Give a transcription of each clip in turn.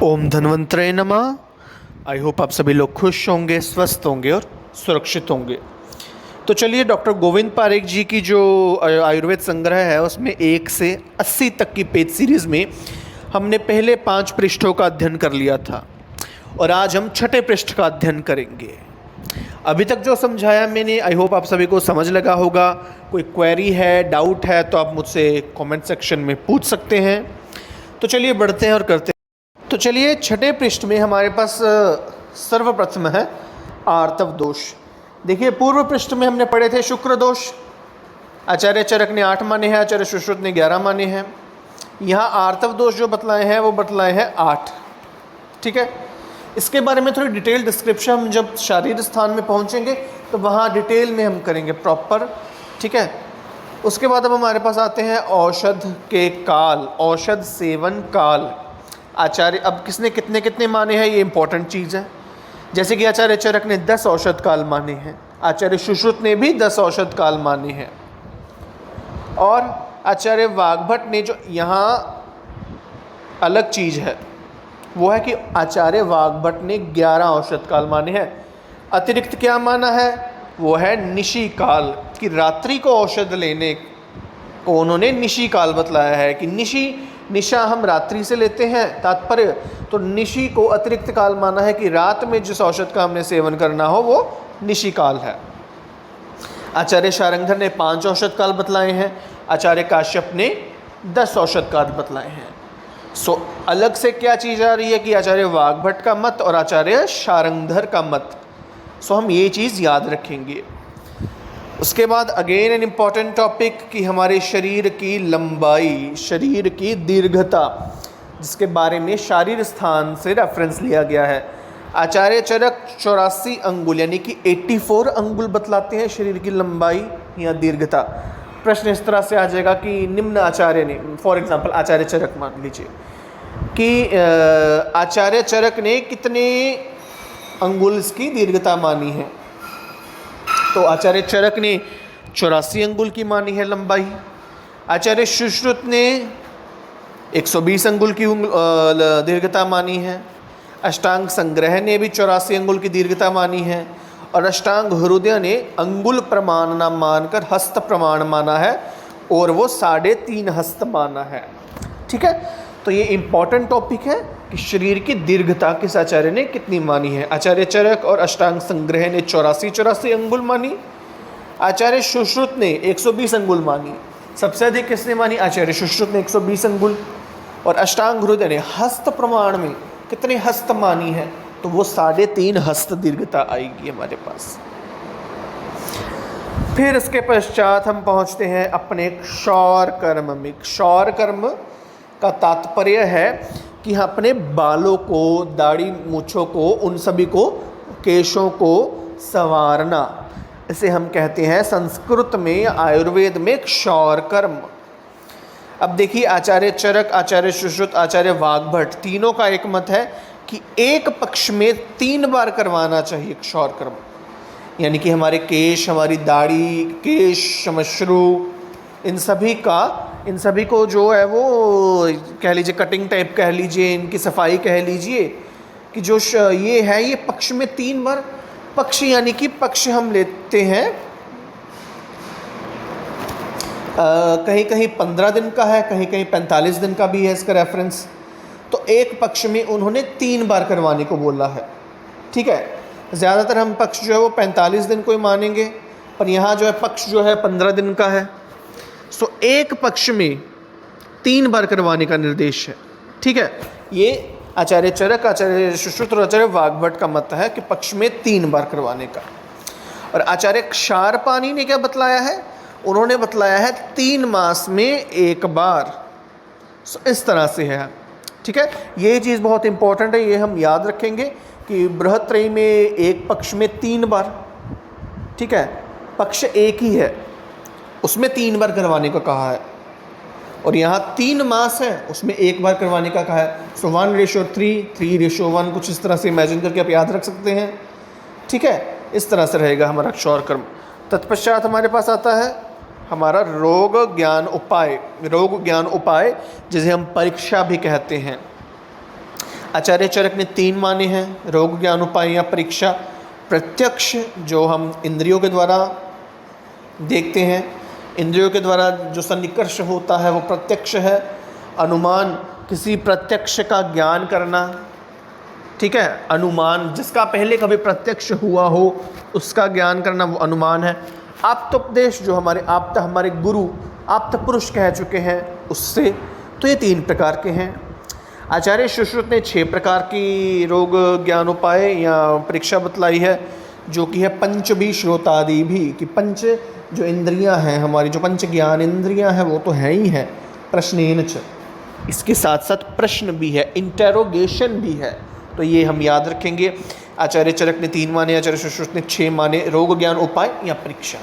ओम धन्वंतरे नमः। I hope आप सभी लोग खुश होंगे, स्वस्थ होंगे और सुरक्षित होंगे। तो चलिए, डॉक्टर गोविंद पारेख जी की जो आयुर्वेद संग्रह है उसमें 1 से 80 तक की पेज सीरीज़ में हमने पहले 5 पृष्ठों का अध्ययन कर लिया था और आज हम 6ठे पृष्ठ का अध्ययन करेंगे। अभी तक जो समझाया मैंने, आई होप आप सभी को समझ लगा होगा। कोई क्वेरी है, डाउट है तो आप मुझसे कमेंट सेक्शन में पूछ सकते हैं। तो चलिए बढ़ते हैं और करते हैं। तो चलिए, 6ठे पृष्ठ में हमारे पास सर्वप्रथम है आर्तव दोष। देखिए, पूर्व पृष्ठ में हमने पढ़े थे शुक्र दोष। आचार्य चरक ने 8 माने हैं, आचार्य सुश्रुत ने 11 माने हैं। यहाँ आर्तव दोष जो बतलाए हैं वो बतलाए हैं 8। ठीक है, इसके बारे में थोड़ी डिटेल डिस्क्रिप्शन हम जब शारीर स्थान में पहुँचेंगे तो वहाँ डिटेल में हम करेंगे प्रॉपर। ठीक है, उसके बाद अब हमारे पास आते हैं औषध के काल, औषध सेवन काल। आचार्य अब किसने कितने कितने माने हैं, ये इंपॉर्टेंट चीज़ है। जैसे कि आचार्य चरक ने 10 औषध काल माने हैं, आचार्य सुश्रुत ने भी 10 औषध काल माने हैं, और आचार्य वाग्भट ने जो यहाँ अलग चीज़ है वो है कि आचार्य वाग्भट ने 11 औषध काल माने हैं। अतिरिक्त क्या माना है, वो है निशी काल, कि रात्रि को औषध लेने को उन्होंने निशी काल बतलाया है कि निशा हम रात्रि से लेते हैं तात्पर्य, तो निशी को अतिरिक्त काल माना है कि रात में जिस औषध का हमने सेवन करना हो वो निशी काल है। आचार्य शारंगधर ने 5 औषध काल बतलाए हैं, आचार्य काश्यप ने 10 औषध काल बतलाए हैं। सो अलग से क्या चीज़ आ रही है कि आचार्य वाग्भट का मत और आचार्य शारंगधर का मत। सो हम ये चीज़ याद रखेंगे। उसके बाद अगेन एन इम्पॉर्टेंट टॉपिक कि हमारे शरीर की लंबाई, शरीर की दीर्घता, जिसके बारे में शारीर स्थान से रेफरेंस लिया गया है। आचार्य चरक 84 अंगुल यानी कि 84 अंगुल बतलाते हैं शरीर की लंबाई या दीर्घता। प्रश्न इस तरह से आ जाएगा कि निम्न आचार्य ने, फॉर एग्जांपल आचार्य चरक मान लीजिए कि आचार्य चरक ने कितने अंगुल इसकी दीर्घता मानी है, तो आचार्य चरक ने 84 अंगुल की मानी है लंबाई। आचार्य सुश्रुत ने 120 अंगुल की दीर्घता मानी है। अष्टांग संग्रह ने भी 84 अंगुल की दीर्घता मानी है, और अष्टांग हृदय ने अंगुल प्रमाण न मानकर हस्त प्रमाण माना है, और वो 3.5 हस्त माना है। ठीक है, तो ये इम्पॉर्टेंट टॉपिक है कि शरीर की दीर्घता किस आचार्य ने कितनी मानी है। आचार्य चरक और अष्टांग संग्रह ने 84 अंगुल मानी, आचार्य सुश्रुत ने 120 अंगुल मानी। सबसे अधिक किसने मानी, आचार्य सुश्रुत ने 120 अंगुल, और अष्टांग हृदय ने हस्त प्रमाण में कितने हस्त मानी है, तो वो 3.5 हस्त दीर्घता आएगी हमारे पास। फिर इसके पश्चात हम पहुंचते हैं अपने क्षौर कर्म में। क्षौर कर्म का तात्पर्य है कि अपने बालों को, दाढ़ी मूछों को, उन सभी को, केशों को संवारना, इसे हम कहते हैं संस्कृत में, आयुर्वेद में क्षौर कर्म। अब देखिए, आचार्य चरक, आचार्य सुश्रुत, आचार्य वाग्भट तीनों का एक मत है कि एक पक्ष में 3 बार करवाना चाहिए क्षौर कर्म। यानी कि हमारे केश, हमारी दाढ़ी, केश, श्मश्रु, इन सभी को जो है वो कह लीजिए कटिंग टाइप कह लीजिए, इनकी सफाई कह लीजिए, कि जो ये है ये पक्ष में 3 बार। पक्ष यानी कि पक्ष हम लेते हैं कहीं कहीं 15 दिन का है, कहीं कहीं 45 दिन का भी है इसका रेफरेंस। तो एक पक्ष में उन्होंने 3 बार करवाने को बोला है। ठीक है, ज़्यादातर हम पक्ष जो है वो 45 दिन को ही मानेंगे, पर यहाँ जो है पक्ष जो है 15 दिन का है। सो एक पक्ष में 3 बार करवाने का निर्देश है। ठीक है, ये आचार्य चरक, आचार्य सुश्रुत और आचार्य वाग्भट का मत है कि पक्ष में 3 बार करवाने का। और आचार्य क्षारपाणी ने क्या बतलाया है, उन्होंने बतलाया है 3 मास में 1 बार। सो इस तरह से है। ठीक है, ये चीज़ बहुत इंपॉर्टेंट है, ये हम याद रखेंगे कि बृहत्त्रयी में एक पक्ष में 3 बार। ठीक है, पक्ष एक ही है, उसमें 3 बार करवाने को कहा है, और यहाँ 3 मास है उसमें 1 बार करवाने का कहा है। सो 1:3, 3:1, कुछ इस तरह से इमेजिन करके आप याद रख सकते हैं। ठीक है, इस तरह से रहेगा हमारा क्षौर कर्म। तत्पश्चात हमारे पास आता है हमारा रोग ज्ञान उपाय। रोग ज्ञान उपाय जिसे हम परीक्षा भी कहते हैं। आचार्य चरक ने 3 माने हैं, रोग ज्ञान उपाय या परीक्षा। प्रत्यक्ष जो हम इंद्रियों के द्वारा देखते हैं, इंद्रियों के द्वारा जो सन्निकर्ष होता है वो प्रत्यक्ष है। अनुमान, किसी प्रत्यक्ष का ज्ञान करना, ठीक है, अनुमान जिसका पहले कभी प्रत्यक्ष हुआ हो उसका ज्ञान करना वो अनुमान है। आप्तोपदेश जो हमारे गुरु आप्त पुरुष कह चुके हैं उससे, तो ये 3 प्रकार के हैं। आचार्य सुश्रुत ने 6 प्रकार की रोग ज्ञानोपाय या परीक्षा बतलाई है, जो कि है पंचभी श्रोतादि भी, कि पंच जो इंद्रियां हैं हमारी, जो पंच ज्ञान इंद्रियां हैं वो तो है ही है, प्रश्नेन च, इसके साथ साथ प्रश्न भी है, इंटेरोगेशन भी है, तो ये हम याद रखेंगे। आचार्य चरक ने 3 माने, आचार्य सुश्रुत ने 6 माने, रोग ज्ञान उपाय या परीक्षा।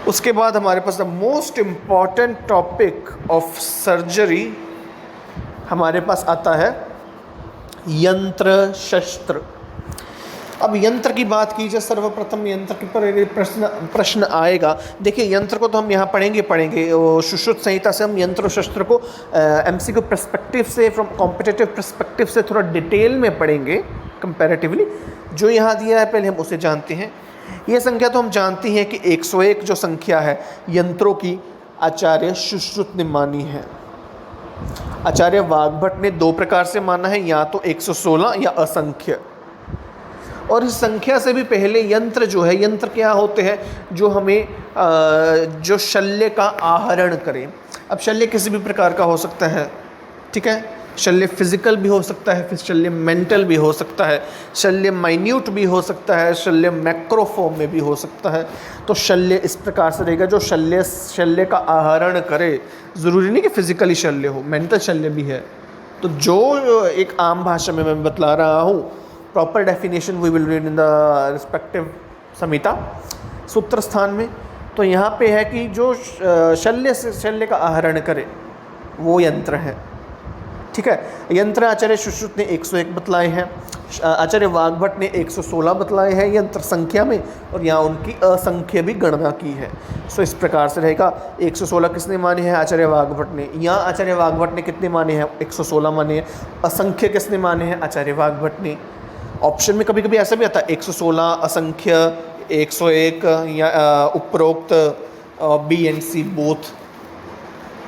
उसके बाद हमारे पास the most important topic of surgery हमारे पास आता है यंत्र शस्त्र। अब यंत्र की बात की जाए, सर्वप्रथम यंत्र के पर प्रश्न आएगा। देखिए यंत्र को तो हम यहाँ पढ़ेंगे सुश्रुत संहिता से हम यंत्र और शस्त्र को एमसीक्यू पर्सपेक्टिव से, फ्रॉम कॉम्पिटिटिव पर्सपेक्टिव से थोड़ा डिटेल में पढ़ेंगे कंपैरेटिवली। जो यहाँ दिया है पहले हम उसे जानते हैं। ये संख्या तो हम जानते हैं कि 101 जो संख्या है यंत्रों की, आचार्य सुश्रुत ने मानी है। आचार्य वाग्भट ने 2 प्रकार से माना है, या तो 116 या असंख्य। और इस संख्या से भी पहले यंत्र जो है, यंत्र क्या होते हैं, जो हमें जो शल्य का आहरण करें। अब शल्य किसी भी प्रकार का हो सकता है, ठीक है, शल्य फिजिकल भी हो सकता है, फिर शल्य मेंटल भी हो सकता है, शल्य माइन्यूट भी हो सकता है, शल्य मैक्रो फॉर्म में भी हो सकता है। तो शल्य इस प्रकार से रहेगा जो शल्य का आहरण करे। ज़रूरी नहीं कि फिजिकली शल्य हो, मेंटल शल्य भी है। तो जो एक आम भाषा में मैं बतला रहा हूँ, proper definition we will read in the respective Samhita Sutra Sthana में। तो यहाँ पे है कि जो शल्य का आहरण करे वो यंत्र है, ठीक है। यंत्र आचार्य सुश्रुत ने 101 बतलाए हैं, आचार्य वाग्भट ने 116 बतलाए हैं यंत्र संख्या में, और यहाँ उनकी असंख्य भी गणना की है। सो इस प्रकार से रहेगा। 116 किसने माने हैं? आचार्य वाग्भट ने। यहाँ आचार्य वाग्भट ने कितने माने हैं? 116 माने हैं। असंख्य किसने माने हैं? आचार्य वाग्भट ने। ऑप्शन में कभी कभी ऐसा भी आता है 116 असंख्य 101 या उपरोक्त बी एंड सी बोथ,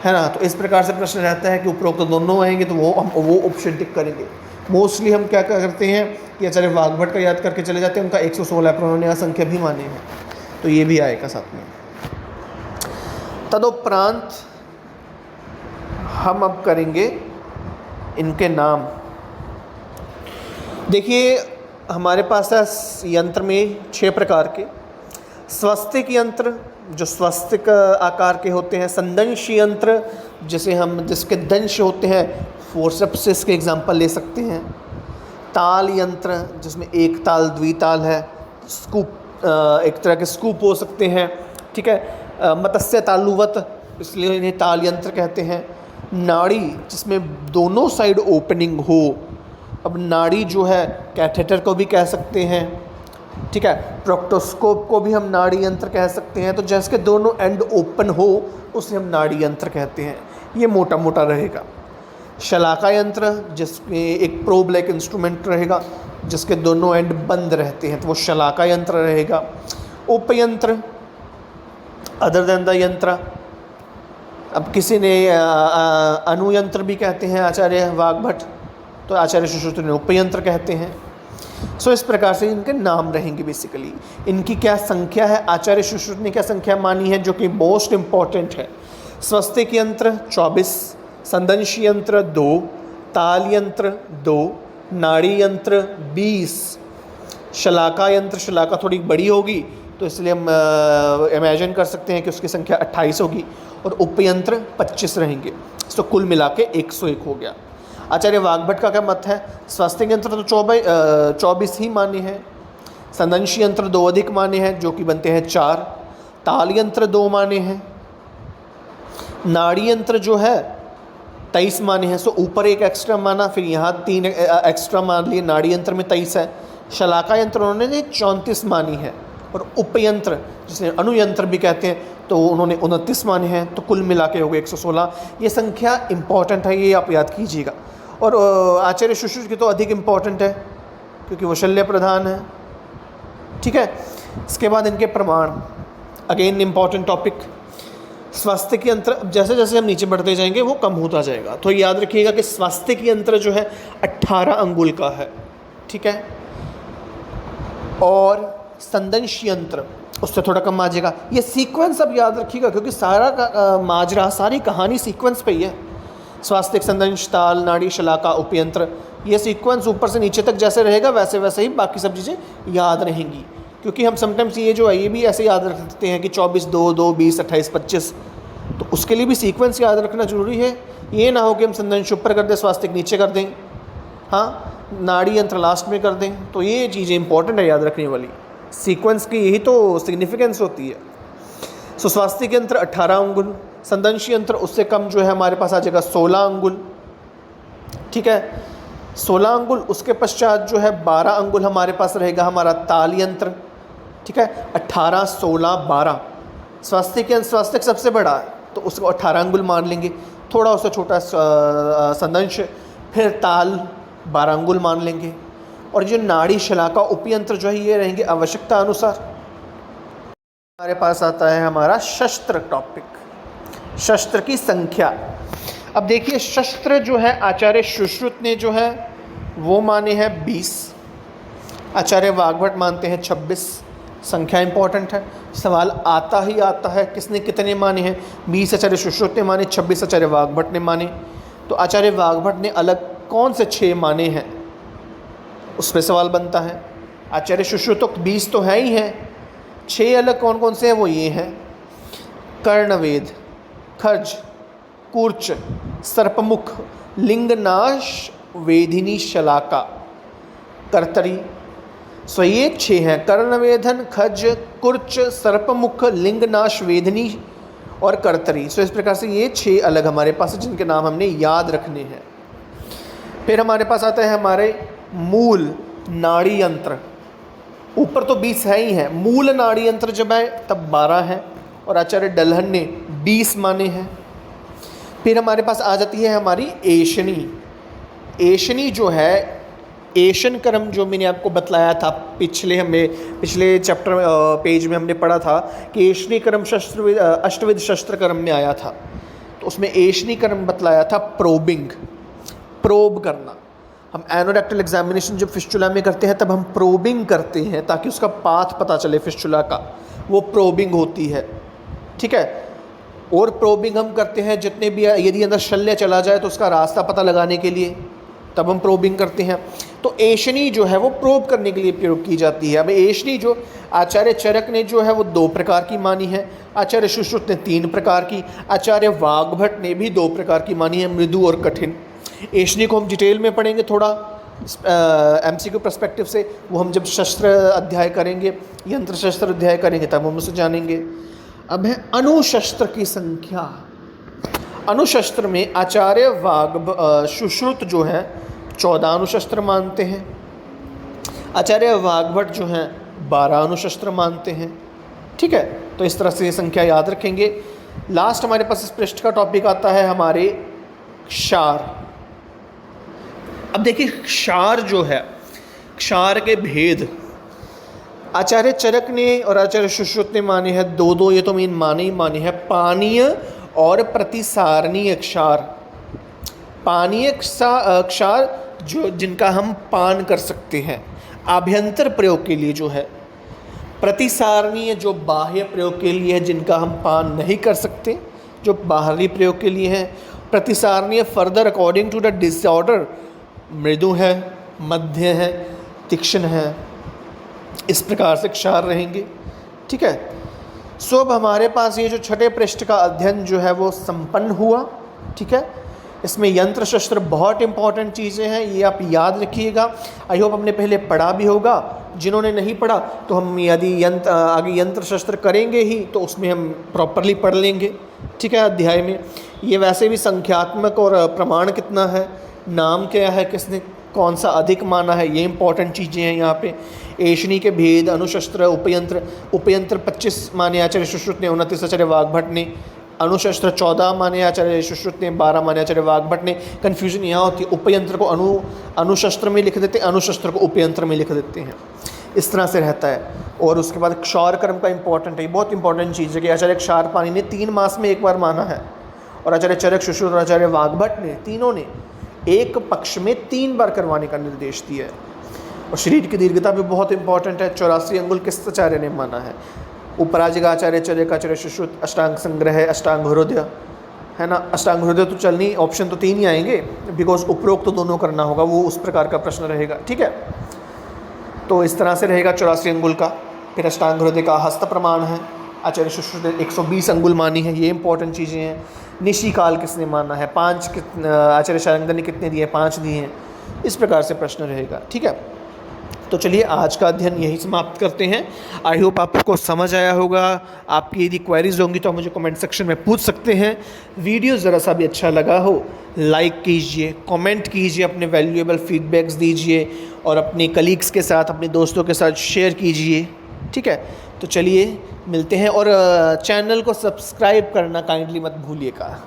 है ना। तो इस प्रकार से प्रश्न रहता है कि उपरोक्त दोनों आएंगे तो वो ऑप्शन टिक करेंगे। मोस्टली हम क्या करते हैं कि आचार्य वाग्भट का याद करके चले जाते हैं, उनका 116 पर उन्होंने असंख्य भी माने हैं, तो ये भी आएगा साथ में। तदुपरांत हम अब करेंगे इनके नाम। देखिए हमारे पास है यंत्र में 6 प्रकार के। स्वस्तिक यंत्र जो स्वस्तिक आकार के होते हैं, संदंश यंत्र जिसके दंश होते हैं, फोर्सेप्स से इसके एग्जाम्पल ले सकते हैं। ताल यंत्र जिसमें एक ताल द्विताल है, स्कूप एक तरह के स्कूप हो सकते हैं, ठीक है। मत्स्य तालुवत, इसलिए इन्हें ताल यंत्र कहते हैं। नाड़ी जिसमें दोनों साइड ओपनिंग हो, अब नाड़ी जो है कैथेटर को भी कह सकते हैं, ठीक है। प्रोक्टोस्कोप को भी हम नाड़ी यंत्र कह सकते हैं। तो जिसके दोनों एंड ओपन हो उसे हम नाड़ी यंत्र कहते हैं। ये मोटा मोटा रहेगा। शलाका यंत्र जिसमें एक प्रोब लाइक इंस्ट्रूमेंट रहेगा जिसके दोनों एंड बंद रहते हैं, तो वो शलाका यंत्र रहेगा। उपयंत्र अदर देन द यंत्र, अब किसी ने अनुयंत्र भी कहते हैं आचार्य वाग्भट, तो आचार्य सुश्रुत ने उपयंत्र कहते हैं। सो इस प्रकार से इनके नाम रहेंगे। बेसिकली इनकी क्या संख्या है, आचार्य सुश्रुत ने क्या संख्या मानी है जो कि मोस्ट इम्पॉर्टेंट है। स्वस्तिक यंत्र 24, संदंश यंत्र 2, ताल यंत्र 2, नाड़ी यंत्र 20, शलाका यंत्र, शलाका थोड़ी बड़ी होगी तो इसलिए हम इमेजिन कर सकते हैं कि उसकी संख्या 28 होगी, और उपयंत्र 25 रहेंगे। तो कुल मिला के 101 हो गया। आचार्य वाग्भट का क्या मत है? स्वस्तिक यंत्र तो 24 ही माने हैं, संदंश यंत्र 2 अधिक माने हैं जो कि बनते हैं 4, ताल यंत्र 2 माने हैं, नाड़ी यंत्र जो है 23 माने हैं। सो ऊपर एक एक्स्ट्रा माना, फिर यहाँ 3 एक्स्ट्रा मान लिए, नाड़ी यंत्र में 23 है। शलाका यंत्र उन्होंने 34 मानी है, और उपयंत्र जिसे अनुयंत्र भी कहते हैं तो उन्होंने 29 माने हैं। तो कुल मिला के हो गए 116। ये संख्या इंपॉर्टेंट है, ये आप याद कीजिएगा। और आचार्य सुश्रुत की तो अधिक इम्पॉर्टेंट है क्योंकि वो शल्य प्रधान है। ठीक है, इसके बाद इनके प्रमाण, अगेन इम्पॉर्टेंट टॉपिक। स्वास्थ्य की अंतर, जैसे जैसे हम नीचे बढ़ते जाएंगे वो कम होता जाएगा, तो याद रखिएगा कि स्वास्थ्य की अंतर जो है 18 अंगुल का है। ठीक है, और संदंश यंत्र उससे थोड़ा कम आ जाएगा। ये सीक्वेंस अब याद रखिएगा क्योंकि सारा का माजरा, सारी कहानी सीक्वेंस पे ही है। स्वास्थ्य, संदंश, ताल, नाड़ी, शलाका, उपयंत्र, ये सीक्वेंस ऊपर से नीचे तक जैसे रहेगा वैसे वैसे ही बाकी सब चीज़ें याद रहेंगी। क्योंकि हम समटाइम्स ये जो है ये भी ऐसे याद रखते हैं कि 24, 2, 2, 20, 28, 25, तो उसके लिए भी सीक्वेंस याद रखना जरूरी है। ये ना हो कि हम संदंश ऊपर कर दें, स्वास्थ्य नीचे कर दें, हाँ, नाड़ी यंत्र लास्ट में कर दें। तो ये चीज़ें इंपॉर्टेंट है याद रखने वाली, सीक्वेंस की यही तो सिग्निफिकेंस होती है। सो स्वास्थ्य के यंत्र 18 अंगुल, संदंश यंत्र उससे कम जो है हमारे पास आ जाएगा 16 अंगुल। ठीक है, 16 अंगुल। उसके पश्चात जो है 12 अंगुल हमारे पास रहेगा हमारा ताल यंत्र। ठीक है, 18, 16, 12। स्वास्थ्य के स्वास्थ्य सबसे बड़ा है तो उसको 18 अंगुल मान लेंगे, थोड़ा उससे छोटा संदंश, फिर ताल 12 अंगुल मान लेंगे। और जो नाड़ी, शलाका, उपयंत्र जो है ये रहेंगे आवश्यकता अनुसार। हमारे पास आता है हमारा शस्त्र टॉपिक, शस्त्र की संख्या। अब देखिए शस्त्र जो है आचार्य सुश्रुत ने जो है वो माने हैं 20, आचार्य वाग्भट मानते हैं 26। संख्या इंपॉर्टेंट है, सवाल आता ही आता है किसने कितने माने हैं। 20 आचार्य सुश्रुत ने माने, 26 आचार्य वाग्भट ने माने। तो आचार्य वाग्भट ने अलग कौन से 6 माने हैं उस पर सवाल बनता है। आचार्य सुश्रुत तो 20 तो है ही हैं, 6 अलग कौन कौन से हैं वो ये हैं: कर्णवेद, खर्ज, कूर्च, सर्पमुख, लिंगनाश, वेदिनी, शलाका, कर्तरी। सो ये 6 हैं: कर्णवेधन, खज, कुर्च, सर्पमुख, लिंगनाश, वेदिनी और कर्तरी। सो इस प्रकार से ये 6 अलग हमारे पास जिनके नाम हमने याद रखने हैं। फिर हमारे पास आता है हमारे मूल नाड़ी यंत्र। ऊपर तो 20 है ही है, मूल नाड़ी यंत्र जब है तब 12 है और आचार्य डल्हन ने 20 माने हैं। फिर हमारे पास आ जाती है हमारी एशनी। एशनी जो है, एशन क्रम जो मैंने आपको बतलाया था पिछले चैप्टर पेज में हमने पढ़ा था कि एशनी क्रम अष्टविध शस्त्र क्रम में आया था, तो उसमें एशनी क्रम बतलाया था प्रोबिंग, प्रोब करना। हम एनोरेक्टल एग्जामिनेशन जब फिस्चुला में करते हैं तब हम प्रोबिंग करते हैं ताकि उसका पाथ पता चले फिस्चुला का, वो प्रोबिंग होती है। ठीक है, और प्रोबिंग हम करते हैं जितने भी, यदि अंदर शल्य चला जाए तो उसका रास्ता पता लगाने के लिए, तब हम प्रोबिंग करते हैं। तो एशनी जो है वो प्रोब करने के लिए प्रयोग की जाती है। अब एशनी जो आचार्य चरक ने जो है वो 2 प्रकार की मानी है, आचार्य सुश्रुत ने 3 प्रकार की, आचार्य वाग्भट ने भी 2 प्रकार की मानी है, मृदु और कठिन। एशनी को हम डिटेल में पढ़ेंगे थोड़ा एमसीक्यू पर्सपेक्टिव से, वो हम जब शस्त्र अध्याय करेंगे, यंत्र शस्त्र अध्याय करेंगे तब हम उसे जानेंगे। अब है अनुशस्त्र की संख्या। अनुशस्त्र में आचार्य सुश्रुत जो है 14 अनुशस्त्र मानते हैं, आचार्य वाग्भट जो हैं 12 अनुशस्त्र मानते हैं। ठीक है, तो इस तरह से ये संख्या याद रखेंगे। लास्ट हमारे पास इस पृष्ठ का टॉपिक आता है हमारे क्षार। अब देखिए क्षार जो है, क्षार के भेद आचार्य चरक ने और आचार्य सुश्रुत ने माने हैं 2-2, ये तो मेन माने ही माने हैं, पानीय और प्रतिसारणीय क्षार। पानीय क्षार जो जिनका हम पान कर सकते हैं आभ्यंतर प्रयोग के लिए जो है, प्रतिसारणीय जो बाह्य प्रयोग के लिए है जिनका हम पान नहीं कर सकते, जो बाहरी प्रयोग के लिए है। प्रतिसारणीय further according to the disorder मृदु है, मध्य है, तीक्ष्ण है, इस प्रकार से क्षार रहेंगे। ठीक है, सो अब हमारे पास ये जो छठे पृष्ठ का अध्ययन जो है वो संपन्न हुआ। ठीक है, इसमें यंत्र शस्त्र बहुत इंपॉर्टेंट चीज़ें हैं, ये आप याद रखिएगा। आई होप हमने पहले पढ़ा भी होगा, जिन्होंने नहीं पढ़ा तो हम यदि आगे यंत्र शस्त्र करेंगे ही तो उसमें हम प्रॉपरली पढ़ लेंगे। ठीक है, अध्याय में ये वैसे भी संख्यात्मक और प्रमाण कितना है, नाम क्या है, किसने कौन सा अधिक माना है, ये इंपॉर्टेंट चीज़ें हैं यहाँ पे। एशनी के भेद, अनुशस्त्र, उपयंत्र 25 माने आचार्य सुश्रुत ने, 29 आचार्य वाग्भट ने, अणुशस्त्र 14 माने आचार्य सुश्रुत ने, 12 माने आचार्य वाग्भट ने। कन्फ्यूजन यहाँ होती है, उपयंत्र को अणुशस्त्र में लिख देते हैं, अणुशस्त्र को उपयंत्र में लिख देते हैं, इस तरह से रहता है। और उसके बाद क्षौर कर्म का इंपॉर्टेंट है, बहुत इंपॉर्टेंट चीज़ है कि आचार्य क्षारपाणी ने 3 मास में एक बार माना है, और आचार्य चरक, सुश्रुत और आचार्य वाग्भट ने, तीनों ने एक पक्ष में 3 बार करवाने का निर्देश दिया है। और शरीर की दीर्घता भी बहुत इंपॉर्टेंट है, 84 अंगुल किस आचार्य ने माना है। उपराजिक आचार्य, चरक आचार्य सुश्रुत, अष्टांग संग्रह, अष्टांग हृदय, है ना। अष्टांग हृदय तो चलनी, ऑप्शन तो 3 ही आएंगे, बिकॉज उपरोक्त तो दोनों करना होगा, वो उस प्रकार का प्रश्न रहेगा, ठीक है। तो इस तरह से रहेगा 84 अंगुल का। फिर अष्टांग हृदय का हस्त प्रमाण है, आचार्य सुश्रुत ने 120 अंगुल मानी है, ये इंपॉर्टेंट चीज़ें हैं। निशिकाल किसने माना है, 5 आचार्य शारंगधर ने कितने दिए, 5 दिए हैं। इस प्रकार से प्रश्न रहेगा, ठीक है। तो चलिए आज का अध्ययन यही समाप्त करते हैं। आई होप आपको समझ आया होगा। आपकी यदि क्वेरीज होंगी तो आप मुझे कमेंट सेक्शन में पूछ सकते हैं। वीडियो ज़रा सा भी अच्छा लगा हो, लाइक कीजिए, कमेंट कीजिए, अपने वैल्यूएबल फीडबैक्स दीजिए, और अपने कलीग्स के साथ, अपने दोस्तों के साथ शेयर कीजिए, ठीक है। तो चलिए मिलते हैं, और चैनल को सब्सक्राइब करना काइंडली मत भूलिएगा।